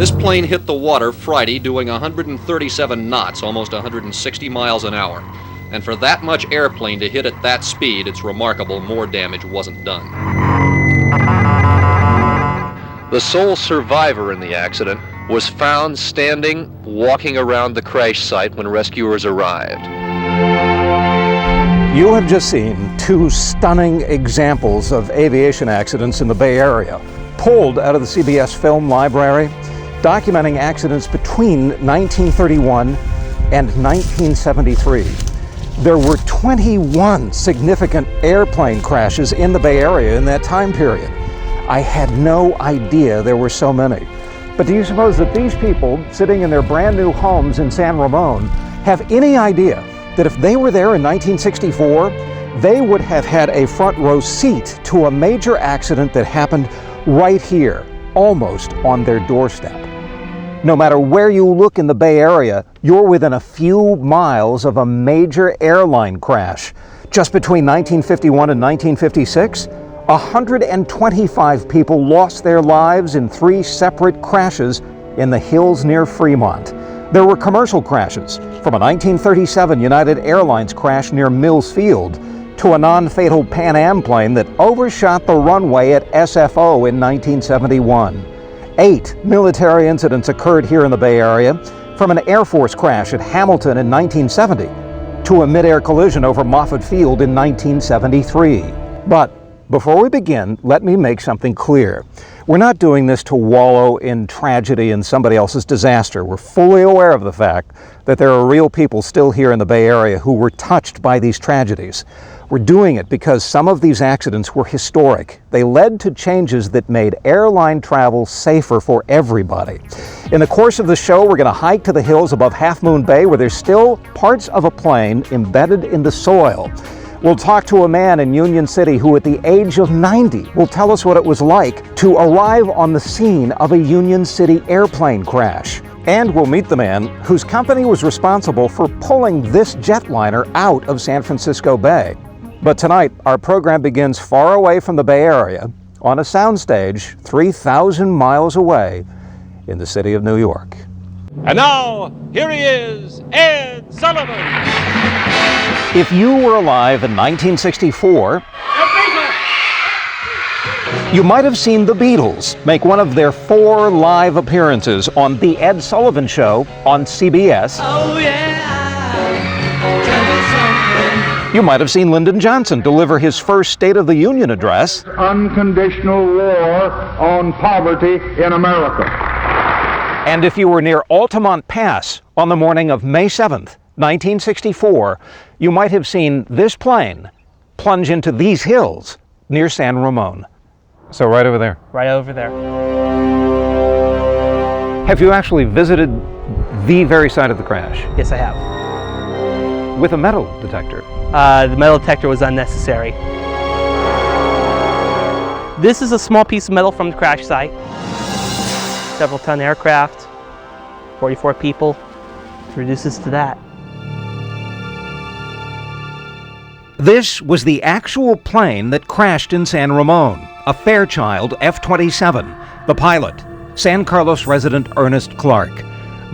This plane hit the water Friday doing 137 knots, almost 160 miles an hour. And for that much airplane to hit at that speed, it's remarkable more damage wasn't done. The sole survivor in the accident was found standing, walking around the crash site when rescuers arrived. You have just seen two stunning examples of aviation accidents in the Bay Area, pulled out of the CBS Film Library, documenting accidents between 1931 and 1973. There were 21 significant airplane crashes in the Bay Area in that time period. I had no idea there were so many. But do you suppose that these people sitting in their brand new homes in San Ramon have any idea that if they were there in 1964, they would have had a front row seat to a major accident that happened right here, almost on their doorstep? No matter where you look in the Bay Area, you're within a few miles of a major airline crash. Just between 1951 and 1956, 125 people lost their lives in 3 separate crashes in the hills near Fremont. There were commercial crashes, from a 1937 United Airlines crash near Mills Field to a non-fatal Pan Am plane that overshot the runway at SFO in 1971. 8 military incidents occurred here in the Bay Area, from an Air Force crash at Hamilton in 1970 to a mid-air collision over Moffett Field in 1973. But before we begin, let me make something clear. We're not doing this to wallow in tragedy and somebody else's disaster. We're fully aware of the fact that there are real people still here in the Bay Area who were touched by these tragedies. We're doing it because some of these accidents were historic. They led to changes that made airline travel safer for everybody. In the course of the show, we're going to hike to the hills above Half Moon Bay where there's still parts of a plane embedded in the soil. We'll talk to a man in Union City who at the age of 90 will tell us what it was like to arrive on the scene of a Union City airplane crash. And we'll meet the man whose company was responsible for pulling this jetliner out of San Francisco Bay. But tonight, our program begins far away from the Bay Area on a soundstage 3,000 miles away in the city of New York. And now, here he is, Ed Sullivan. If you were alive in 1964, you might have seen the Beatles make one of their 4 live appearances on The Ed Sullivan Show on CBS. Oh yeah. You might have seen Lyndon Johnson deliver his first State of the Union address. Unconditional war on poverty in America. And if you were near Altamont Pass on the morning of May 7th, 1964, you might have seen this plane plunge into these hills near San Ramon. So right over there. Right over there. Have you actually visited the very site of the crash? Yes, I have. With a metal detector? The metal detector was unnecessary. This is a small piece of metal from the crash site. Several ton aircraft, 44 people. It reduces to that. This was the actual plane that crashed in San Ramon, a Fairchild F27. The pilot, San Carlos resident Ernest Clark.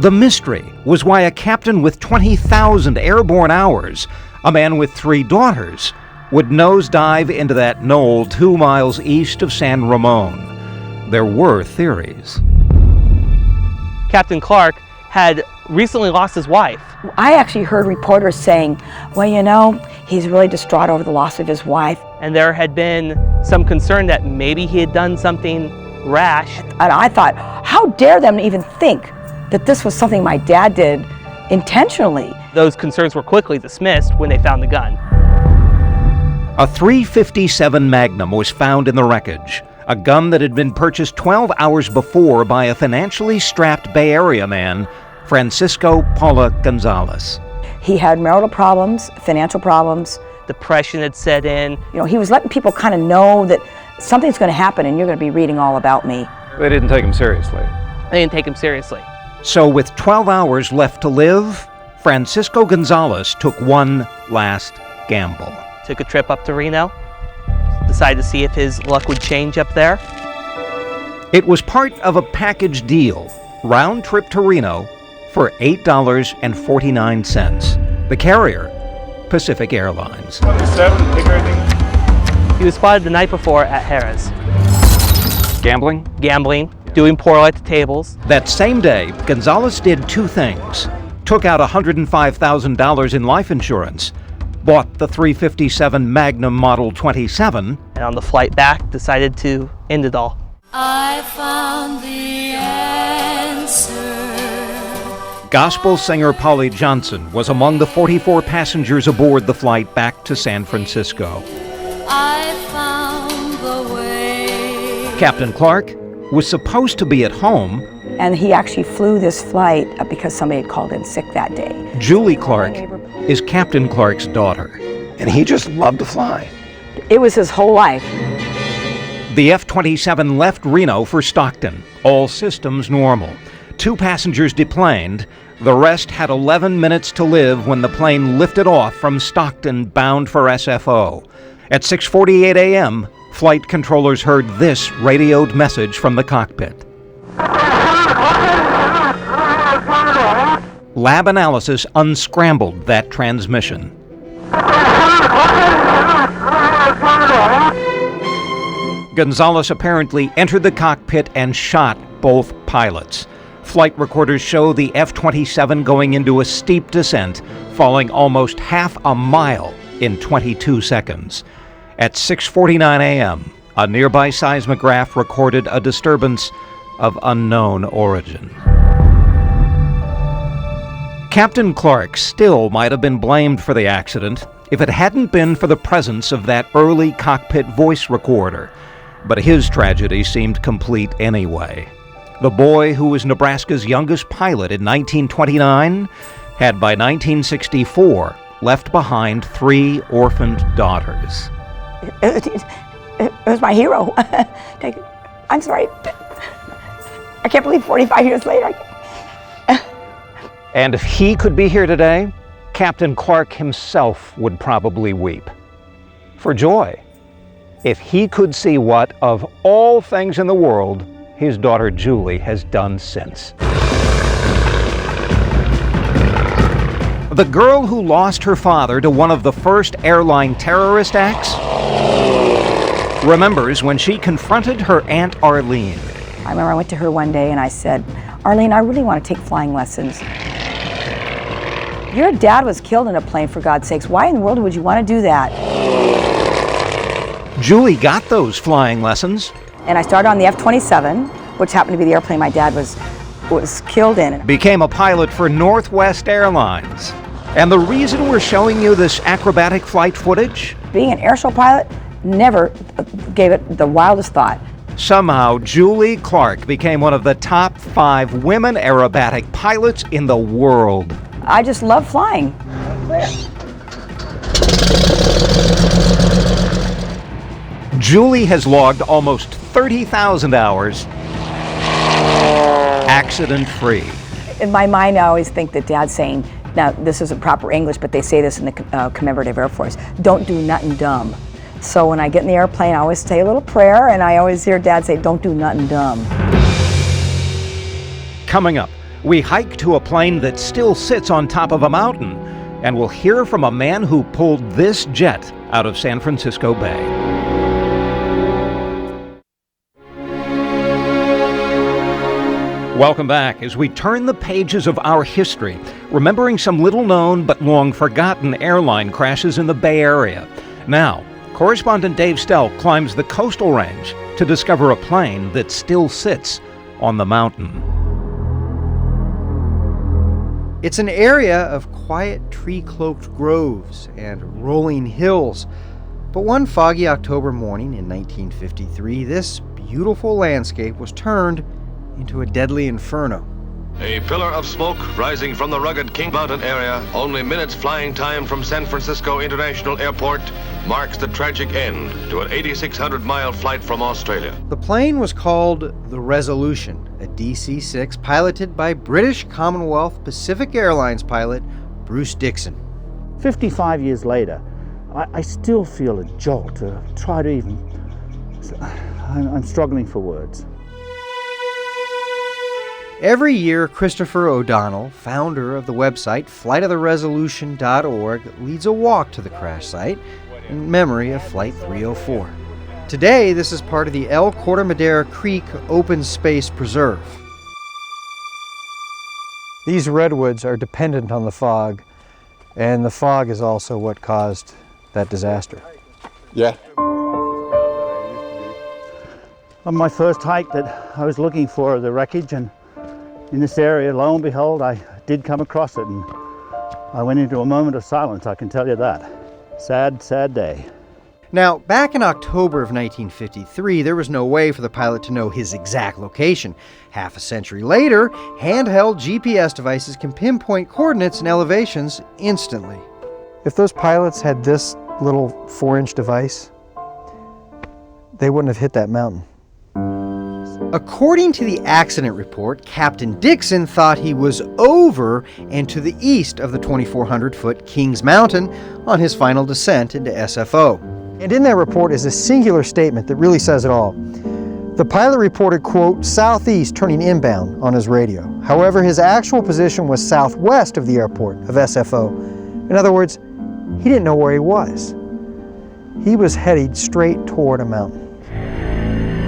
The mystery was why a captain with 20,000 airborne hours, a man with 3 daughters, would nosedive into that knoll 2 miles east of San Ramon. There were theories. Captain Clark had recently lost his wife. I actually heard reporters saying, well, you know, he's really distraught over the loss of his wife. And there had been some concern that maybe he had done something rash. And I thought, how dare them even think that this was something my dad did intentionally. Those concerns were quickly dismissed when they found the gun. A .357 Magnum was found in the wreckage, a gun that had been purchased 12 hours before by a financially strapped Bay Area man, Francisco Paula Gonzalez. He had marital problems, financial problems. Depression had set in. You know, he was letting people kind of know that something's going to happen and you're going to be reading all about me. They didn't take him seriously. They didn't take him seriously. So with 12 hours left to live, Francisco Gonzalez took one last gamble. Took a trip up to Reno, decided to see if his luck would change up there. It was part of a package deal. round trip to Reno for $8.49. The carrier, Pacific Airlines. 27, take everything. He was spotted the night before at Harrah's. Gambling? Gambling, doing poorly at the tables. That same day, Gonzalez did two things. Took out $105,000 in life insurance, bought the 357 Magnum Model 27, And on the flight back, decided to end it all. I found the answer. Gospel singer Polly Johnson was among the 44 passengers aboard the flight back to San Francisco. I found the way. Captain Clark was supposed to be at home. And he actually flew this flight because somebody had called in sick that day. Julie Clark is Captain Clark's daughter. And he just loved to fly. It was his whole life. The F-27 left Reno for Stockton, all systems normal. 2 passengers deplaned. The rest had 11 minutes to live when the plane lifted off from Stockton bound for SFO. At 6:48 a.m., flight controllers heard this radioed message from the cockpit. Lab analysis unscrambled that transmission. Gonzalez apparently entered the cockpit and shot both pilots. Flight recorders show the F-27 going into a steep descent, falling almost half a mile in 22 seconds. At 6:49 a.m., a nearby seismograph recorded a disturbance of unknown origin. Captain Clark still might have been blamed for the accident if it hadn't been for the presence of that early cockpit voice recorder. But his tragedy seemed complete anyway. The boy who was Nebraska's youngest pilot in 1929 had by 1964 left behind 3 orphaned daughters. It was my hero. I'm sorry. I can't believe 45 years later. And if he could be here today, Captain Clark himself would probably weep. For joy. If he could see what, of all things in the world, his daughter Julie has done since. The girl who lost her father to one of the first airline terrorist acts remembers when she confronted her Aunt Arlene. I remember I went to her one day and I said, Arlene, I really want to take flying lessons. Your dad was killed in a plane, for God's sakes. Why in the world would you want to do that? Julie got those flying lessons. And I started on the F-27, which happened to be the airplane my dad was killed in. Became a pilot for Northwest Airlines. And the reason we're showing you this acrobatic flight footage? Being an airshow pilot never gave it the wildest thought. Somehow, Julie Clark became one of the top 5 women aerobatic pilots in the world. I just love flying. Julie has logged almost 30,000 hours accident-free. In my mind, I always think that Dad's saying, now this isn't proper English, but they say this in the commemorative Air Force, don't do nothing dumb. So when I get in the airplane, I always say a little prayer, and I always hear Dad say, don't do nothing dumb. Coming up, we hike to a plane that still sits on top of a mountain, and we'll hear from a man who pulled this jet out of San Francisco Bay. Welcome back as we turn the pages of our history, remembering some little-known but long-forgotten airline crashes in the Bay Area. Now, correspondent Dave Stoelk climbs the coastal range to discover a plane that still sits on the mountain. It's an area of quiet tree-cloaked groves and rolling hills. But one foggy October morning in 1953, this beautiful landscape was turned into a deadly inferno. A pillar of smoke rising from the rugged King Mountain area, only minutes flying time from San Francisco International Airport, marks the tragic end to an 8,600-mile flight from Australia. The plane was called the Resolution, a DC-6 piloted by British Commonwealth Pacific Airlines pilot Bruce Dixon. 55 years later, I still feel a jolt to try to even... I'm struggling for words. Every year, Christoper O'Donnell, founder of the website flightoftheresolution.org, leads a walk to the crash site in memory of Flight 304. Today, this is part of the El Corte Madera Creek Open Space Preserve. These redwoods are dependent on the fog, and the fog is also what caused that disaster. Yeah. On my first hike that I was looking for the wreckage, and in this area, lo and behold, I did come across it, and I went into a moment of silence, I can tell you that. Sad, sad day. Now, back in October of 1953, there was no way for the pilot to know his exact location. Half a century later, handheld GPS devices can pinpoint coordinates and elevations instantly. If those pilots had this little 4-inch device, they wouldn't have hit that mountain. According to the accident report, Captain Dixon thought he was over and to the east of the 2,400-foot Kings Mountain on his final descent into SFO. And in that report is a singular statement that really says it all. The pilot reported, quote, southeast turning inbound on his radio. However, his actual position was southwest of the airport of SFO. In other words, he didn't know where he was. He was headed straight toward a mountain.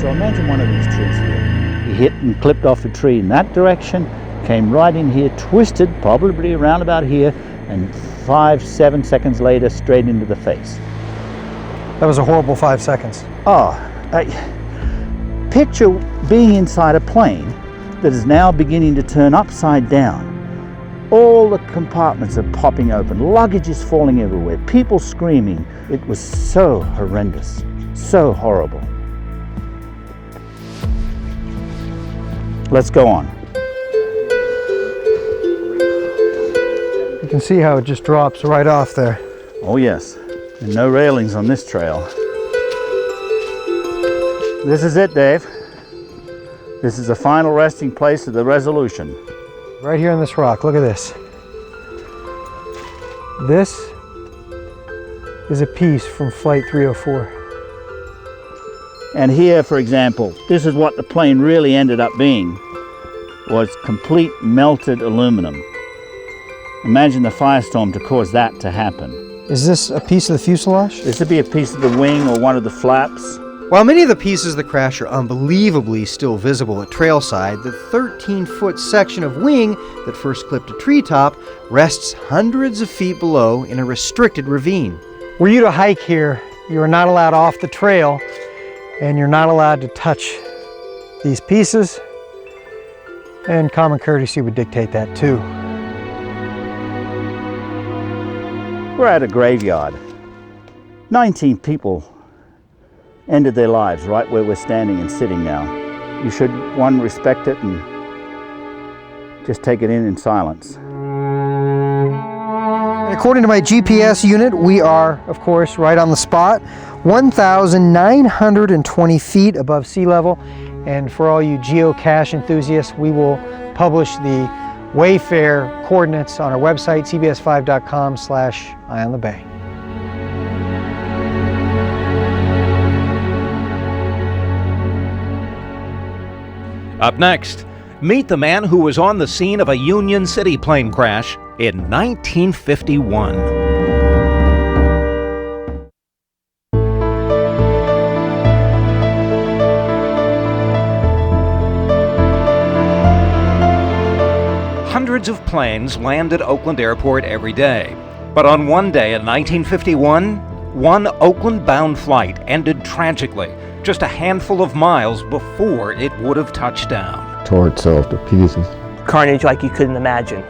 So imagine one of these trees here. He hit and clipped off a tree in that direction, came right in here, twisted probably around about here, and 5-7 seconds later, straight into the face. That was a horrible 5 seconds. Picture being inside a plane that is now beginning to turn upside down. All the compartments are popping open, luggage is falling everywhere, people screaming. It was so horrendous, so horrible. Let's go on. You can see how it just drops right off there. Oh yes, and no railings on this trail. This is it, Dave. This is the final resting place of the Resolution. Right here on this rock, look at this. This is a piece from Flight 304. And here, for example, this is what the plane really ended up being, was complete melted aluminum. Imagine the firestorm to cause that to happen. Is this a piece of the fuselage? This would be a piece of the wing or one of the flaps. While many of the pieces of the crash are unbelievably still visible at trailside, the 13-foot section of wing that first clipped a treetop rests hundreds of feet below in a restricted ravine. Were you to hike here, you are not allowed off the trail, and you're not allowed to touch these pieces, and common courtesy would dictate that too. We're at a graveyard. 19 people ended their lives right where we're standing and sitting now. You should, one, respect it and just take it in silence. And according to my GPS unit, we are, of course, right on the spot, 1,920 feet above sea level. And for all you geocache enthusiasts, we will publish the Wayfair coordinates on our website, cbs5.com/Eye on the Bay. Up next, meet the man who was on the scene of a Union City plane crash in 1951. Hundreds of planes land at Oakland Airport every day. But on one day in 1951, one Oakland-bound flight ended tragically, just a handful of miles before it would have touched down. Tore itself to pieces. Carnage like you couldn't imagine.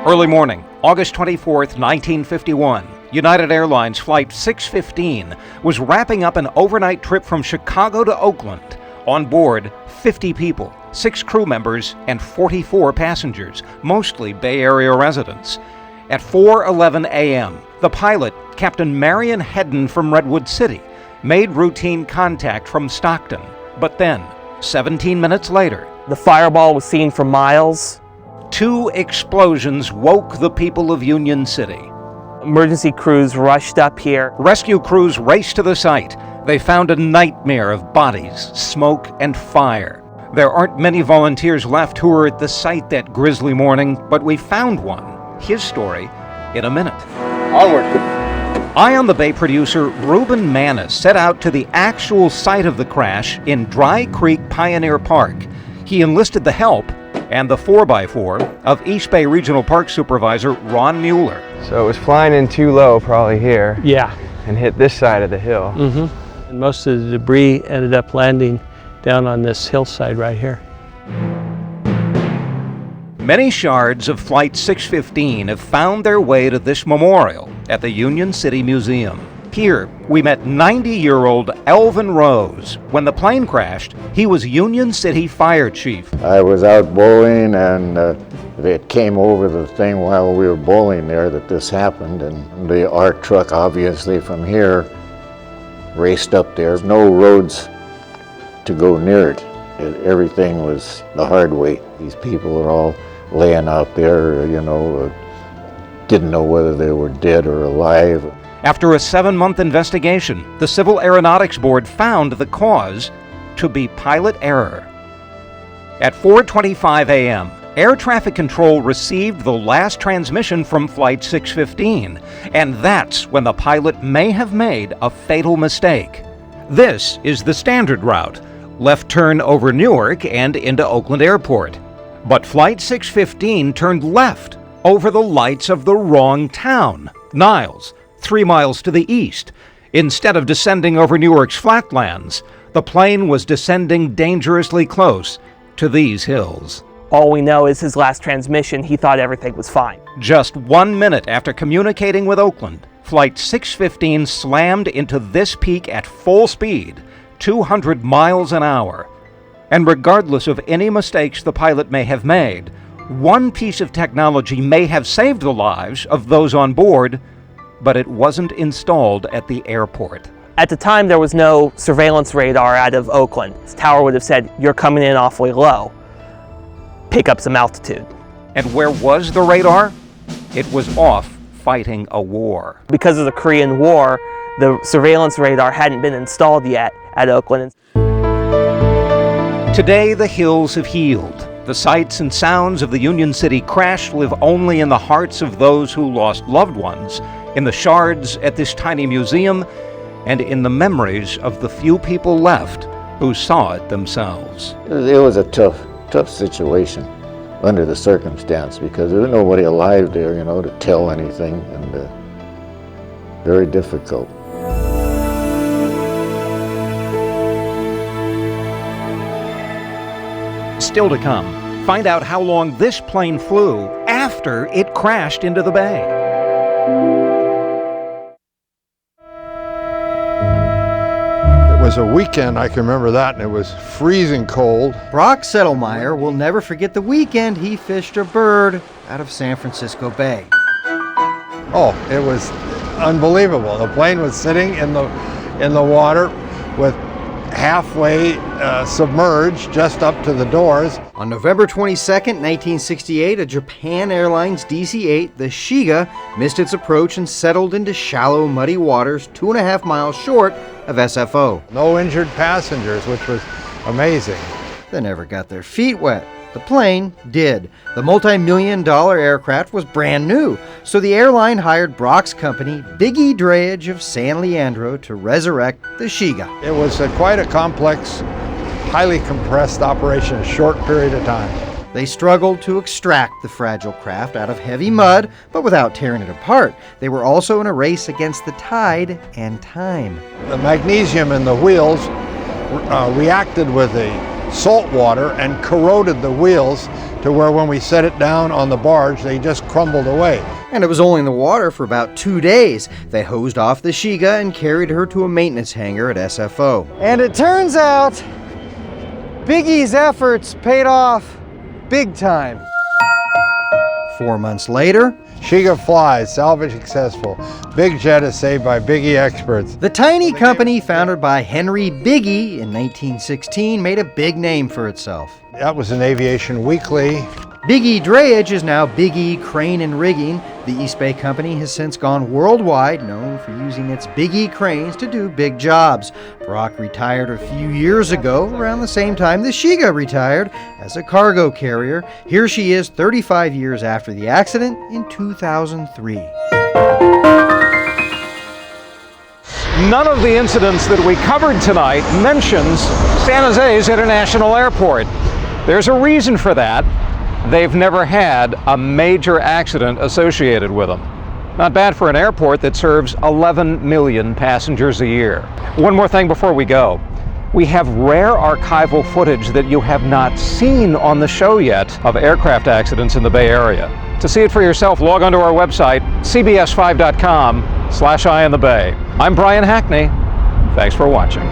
Early morning, August 24th, 1951, United Airlines Flight 615 was wrapping up an overnight trip from Chicago to Oakland. On board, 50 people, 6 crew members, and 44 passengers, mostly Bay Area residents. At 4:11 a.m., the pilot, Captain Marion Hedden from Redwood City, made routine contact from Stockton. But then, 17 minutes later, the fireball was seen for miles. 2 explosions woke the people of Union City. Emergency crews rushed up here. Rescue crews raced to the site. They found a nightmare of bodies, smoke, and fire. There aren't many volunteers left who were at the site that grisly morning, but we found one. His story in a minute. Onward. Eye on the Bay producer Reuben Manis set out to the actual site of the crash in Dry Creek Pioneer Park. He enlisted the help and the 4x4 of East Bay Regional Park Supervisor Ron Mueller. So it was flying in too low, probably here. Yeah. And hit this side of the hill. Mm-hmm. And most of the debris ended up landing down on this hillside right here. Many shards of Flight 615 have found their way to this memorial at the Union City Museum. Here, we met 90-year-old Elvin Rose. When the plane crashed, he was Union City Fire Chief. I was out bowling, and it came over the thing while we were bowling there that this happened, and the ARC truck, obviously from here, raced up there. No roads to go near it. Everything was the hard way. These people were all laying out there, didn't know whether they were dead or alive. After a 7-month investigation, the Civil Aeronautics Board found the cause to be pilot error. At 4:25 a.m., Air Traffic Control received the last transmission from Flight 615, and that's when the pilot may have made a fatal mistake. This is the standard route, left turn over Newark and into Oakland Airport. But Flight 615 turned left over the lights of the wrong town, Niles, 3 miles to the east. Instead of descending over Newark's flatlands, the plane was descending dangerously close to these hills. All we know is his last transmission, he thought everything was fine. Just 1 minute after communicating with Oakland, Flight 615 slammed into this peak at full speed, 200 miles an hour. And regardless of any mistakes the pilot may have made, one piece of technology may have saved the lives of those on board, but it wasn't installed at the airport. At the time, there was no surveillance radar out of Oakland. This tower would have said, "You're coming in awfully low. Pick up some altitude." And where was the radar? It was off fighting a war. Because of the Korean War, the surveillance radar hadn't been installed yet at Oakland. Today, the hills have healed. The sights and sounds of the Union City crash live only in the hearts of those who lost loved ones, in the shards at this tiny museum, and in the memories of the few people left who saw it themselves. It was a tough situation under the circumstance, because there was nobody alive there, to tell anything, and very difficult. Still to come, find out how long this plane flew after it crashed into the bay. It was a weekend, I can remember that, and it was freezing cold. Brock Settlemeyer will never forget the weekend he fished a bird out of San Francisco Bay. Oh, it was unbelievable. The plane was sitting in the water with halfway submerged just up to the doors. On November 22nd, 1968, a Japan AirLines DC8, the Sheikah, missed its approach and settled into shallow, muddy waters 2.5 miles short of SFO. No injured passengers, which was amazing. They never got their feet wet. The plane did. The multi-million-dollar aircraft was brand new, so the airline hired Brock's company, Big E Drayage of San Leandro, to resurrect the Sheikah. It was quite a complex, highly compressed operation in a short period of time. They struggled to extract the fragile craft out of heavy mud, but without tearing it apart. They were also in a race against the tide and time. The magnesium in the wheels reacted with the salt water and corroded the wheels to where when we set it down on the barge, they just crumbled away. And it was only in the water for about 2 days. They hosed off the Sheikah and carried her to a maintenance hangar at SFO. And it turns out, Big E's efforts paid off big time. 4 months later, Sheikah flies, salvage successful. Big jet is saved by Big E experts. The tiny company founded by Henry Big E in 1916 made a big name for itself. That was an Aviation Weekly, Big E Drayage is now Big E Crane and Rigging. The East Bay company has since gone worldwide, known for using its Big E cranes to do big jobs. Brock retired a few years ago, around the same time that Sheikah retired as a cargo carrier. Here she is 35 years after the accident in 2003. None of the incidents that we covered tonight mentions San Jose's International Airport. There's a reason for that. They've never had a major accident associated with them. Not bad for an airport that serves 11 million passengers a year. One more thing before we go. We have rare archival footage that you have not seen on the show yet of aircraft accidents in the Bay Area. To see it for yourself, log onto our website, cbs5.com/EyeOnTheBay. I'm Brian Hackney. Thanks for watching.